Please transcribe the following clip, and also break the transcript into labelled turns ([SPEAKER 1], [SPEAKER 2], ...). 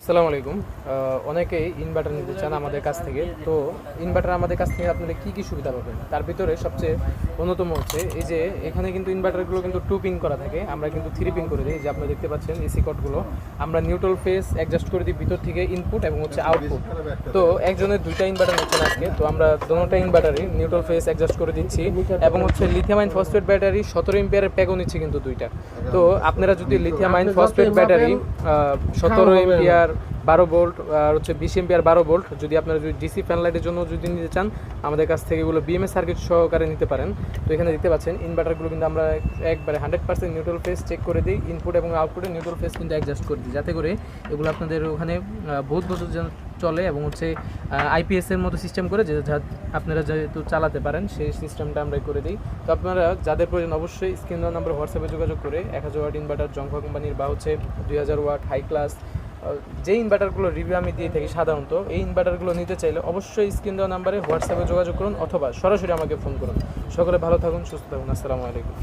[SPEAKER 1] আসসালামু আলাইকুম। অনেকেই ইনভার্টার নিতে চান আমাদের কাছ থেকে। তো ইনভার্টার আমাদের কাছ থেকে আপনারা কী কী সুবিধা পাবেন, তার ভিতরে সবচেয়ে অন্যতম হচ্ছে এই যে এখানে কিন্তু ইনভার্টারগুলো কিন্তু 2 পিন করা থাকে, আমরা কিন্তু 3 পিন করে দিই। যে আপনারা দেখতে পাচ্ছেন এসি কটগুলো আমরা নিউট্রাল ফেস অ্যাডজাস্ট করে দিই ভিতর থেকে ইনপুট এবং হচ্ছে আউটপুট। তো একজনের দুইটা ইনভার্টার নিচ্ছেন আজকে, তো আমরা দোনোটা ইনভার্টারই নিউট্রাল ফেস অ্যাডজাস্ট করে দিচ্ছি এবং হচ্ছে লিথিয়াম আয়ন ফসফেট ব্যাটারি 17 এম্পিয়ারের প্যাকও নিচ্ছি কিন্তু দুইটা। তো আপনারা যদি lithium ion phosphate battery 17 ampere 12 volt আর হচ্ছে 20 এম্পিয়ার 12 ভোল্ট যদি আপনারা যদি ডিসি ফ্যান লাইটের জন্য যদি নিতে চান আমাদের কাছ থেকে এগুলো বিএমএস সার্কিট সহকারে নিতে পারেন। তো এখানে দেখতে পাচ্ছেন ইনভার্টারগুলো কিন্তু আমরা একবারে 100% নিউট্রাল ফেস চেক করে দিই, ইনপুট এবং আউটপুটে নিউট্রাল ফেস কিন্তু অ্যাডজাস্ট করে দিই, যাতে করে এগুলো আপনাদের ওখানে বহুত বছর যেন চলে এবং হচ্ছে আইপিএসের মতো সিস্টেম করে যে আপনারা যেহেতু চালাতে পারেন সেই সিস্টেমটা আমরা করে দিই। তো আপনারা যাদের প্রয়োজন অবশ্যই স্ক্রিন দেওয়া নাম্বার হোয়াটসঅ্যাপে যোগাযোগ করে 1000 ওয়াট ইনভার্টার জংফা কোম্পানির বা হচ্ছে 2000 ওয়াট হাই ক্লাস যে ইনভার্টারগুলো রিভিউ আমি দিয়ে থাকি সাধারণত, এই ইনভার্টারগুলো নিতে চাইলে অবশ্যই স্ক্রিন দেওয়া নাম্বারে হোয়াটসঅ্যাপে যোগাযোগ করুন অথবা সরাসরি আমাকে ফোন করুন। সকলে ভালো থাকুন, সুস্থ থাকুন। আসসালামু আলাইকুম।